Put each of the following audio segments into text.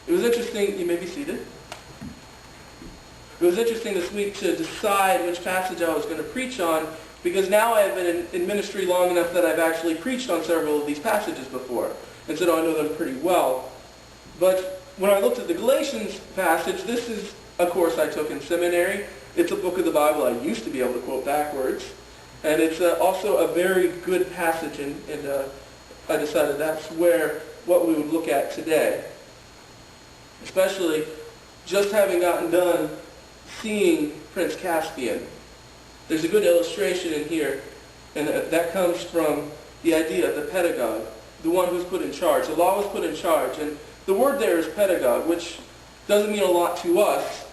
It was interesting, you may be seated. It was interesting this week to decide which passage I was going to preach on, because now I've been in ministry long enough that I've actually preached on several of these passages before, and so I know them pretty well. But when I looked at the Galatians passage, this is a course I took in seminary. It's a book of the Bible I used to be able to quote backwards, and it's also a very good passage, and I decided that's what we would look at today. Especially just having gotten done seeing Prince Caspian. There's a good illustration in here, and that comes from the idea of the pedagogue, the one who's put in charge. The law was put in charge, and the word there is pedagogue, which doesn't mean a lot to us,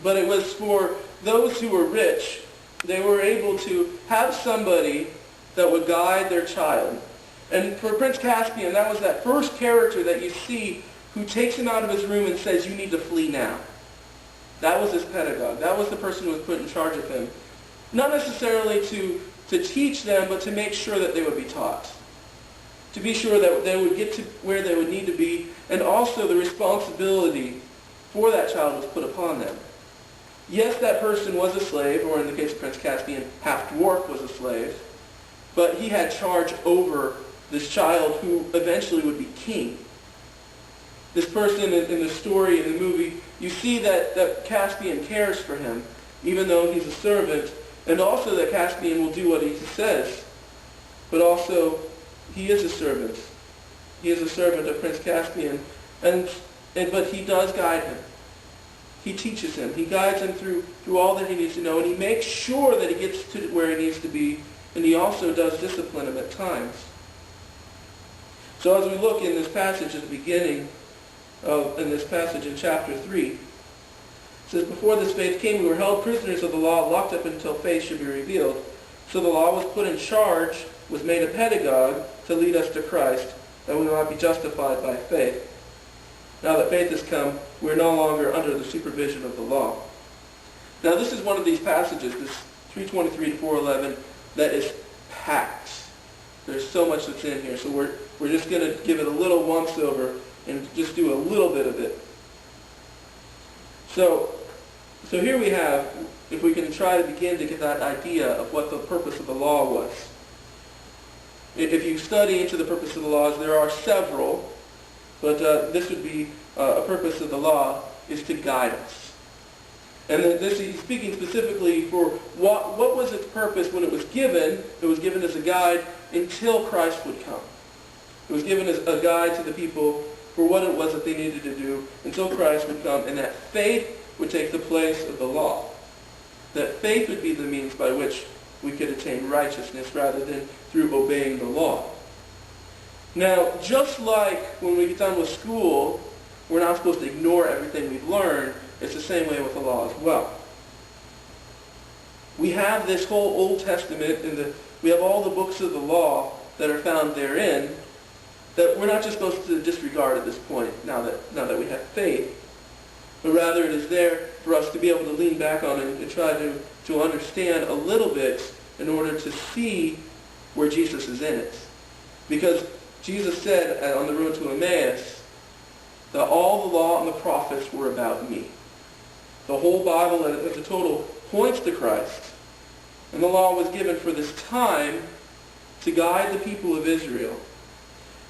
but it was for those who were rich. They were able to have somebody that would guide their child. And for Prince Caspian, that was that first character that you see who takes him out of his room and says, "You need to flee now." That was his pedagogue. That was the person who was put in charge of him. Not necessarily to teach them, but to make sure that they would be taught. To be sure that they would get to where they would need to be, and also the responsibility for that child was put upon them. Yes, that person was a slave, or in the case of Prince Caspian, half-dwarf was a slave, but he had charge over this child who eventually would be king. This person in the story, in the movie, you see that Caspian cares for him, even though he's a servant, and also that Caspian will do what he says. But also, he is a servant. He is a servant of Prince Caspian, but he does guide him. He teaches him. He guides him through all that he needs to know, and he makes sure that he gets to where he needs to be, and he also does discipline him at times. So as we look in this passage at the beginning, in this passage in chapter 3, it says, "Before this faith came, we were held prisoners of the law, locked up until faith should be revealed. So the law was put in charge, was made a pedagogue to lead us to Christ, that we might be justified by faith. Now that faith has come, we are no longer under the supervision of the law." Now this is one of these passages, this 3:23 to 4:11, that is packed. There's so much that's in here, so we're just going to give it a little once-over and just do a little bit of it. So here we have, if we can try to begin to get that idea of what the purpose of the law was. If you study into the purpose of the laws, there are several, but this would be a purpose of the law is to guide us. And this he's speaking specifically for what was its purpose when it was given. It was given as a guide until Christ would come. It was given as a guide to the people for what it was that they needed to do until Christ would come, and that faith would take the place of the law. That faith would be the means by which we could attain righteousness rather than through obeying the law. Now, just like when we get done with school, we're not supposed to ignore everything we've learned, it's the same way with the law as well. We have this whole Old Testament, and we have all the books of the law that are found therein, that we're not just supposed to disregard at this point, now that we have faith, but rather it is there for us to be able to lean back on and try to understand a little bit in order to see where Jesus is in it. Because Jesus said on the road to Emmaus that all the law and the prophets were about me. The whole Bible as a total points to Christ. And the law was given for this time to guide the people of Israel.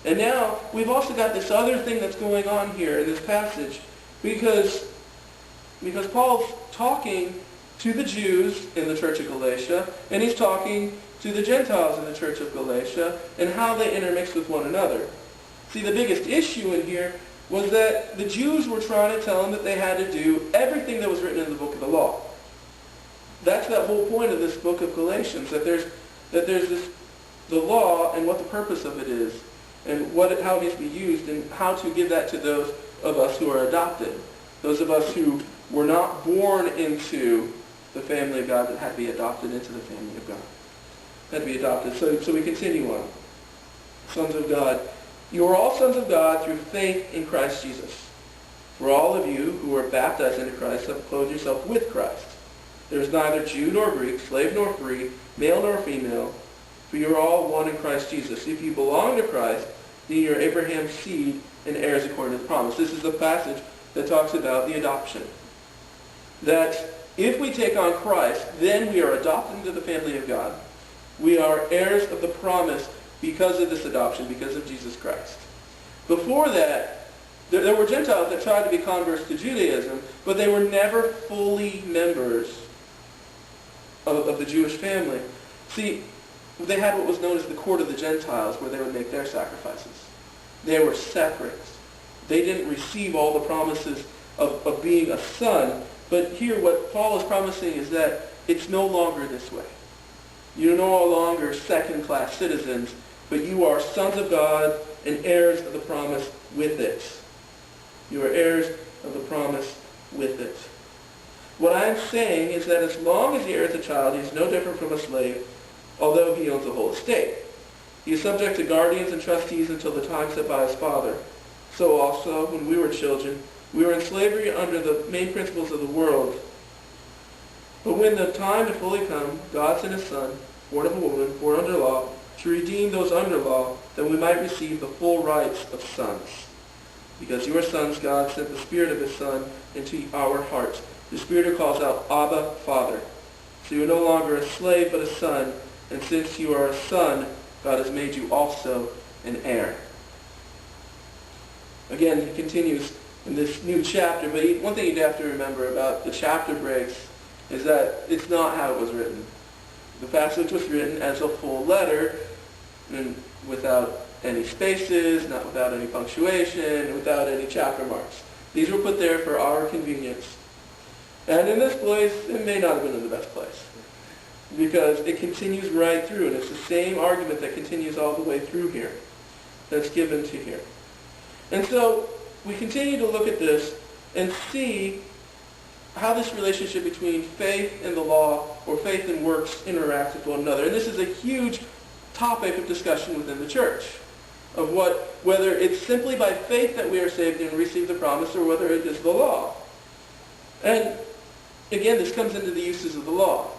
And now we've also got this other thing that's going on here in this passage, because Paul's talking to the Jews in the church of Galatia, and he's talking to the Gentiles in the church of Galatia, and how they intermix with one another. See, the biggest issue in here was that the Jews were trying to tell them that they had to do everything that was written in the book of the law. That's that whole point of this book of Galatians, that there's the law and what the purpose of it is, and how it needs to be used, and how to give that to those of us who are adopted. Those of us who were not born into the family of God, but had to be adopted into the family of God. Had to be adopted. So we continue on. Sons of God. You are all sons of God through faith in Christ Jesus. For all of you who are baptized into Christ have clothed yourself with Christ. There is neither Jew nor Greek, slave nor free, male nor female, for you are all one in Christ Jesus. If you belong to Christ, then you are Abraham's seed and heirs according to the promise. This is the passage that talks about the adoption. That if we take on Christ, then we are adopted into the family of God. We are heirs of the promise because of this adoption, because of Jesus Christ. Before that, there were Gentiles that tried to be converts to Judaism, but they were never fully members of the Jewish family. See, they had what was known as the court of the Gentiles, where they would make their sacrifices. They were separate. They didn't receive all the promises of being a son. But here what Paul is promising is that it's no longer this way. You're no longer second-class citizens, but you are sons of God and heirs of the promise with it. You are heirs of the promise with it. What I'm saying is that as long as the heir is a child, he is no different from a slave, although he owns the whole estate. He is subject to guardians and trustees until the time set by his father. So also, when we were children, we were in slavery under the main principles of the world. But when the time had fully come, God sent his Son, born of a woman, born under law, to redeem those under law, that we might receive the full rights of sons. Because you are sons, God sent the Spirit of his Son into our hearts. The Spirit who calls out, Abba, Father. So you are no longer a slave, but a son. And since you are a son, God has made you also an heir. Again, he continues in this new chapter, but one thing you'd have to remember about the chapter breaks is that it's not how it was written. The passage was written as a full letter, and without any spaces, not without any punctuation, without any chapter marks. These were put there for our convenience. And in this place, it may not have been in the best place, because it continues right through, and it's the same argument that continues all the way through here, that's given to here. And so we continue to look at this and see how this relationship between faith and the law, or faith and works, interacts with one another. And this is a huge topic of discussion within the church, of whether it's simply by faith that we are saved and receive the promise, or whether it is the law. And again, this comes into the uses of the law.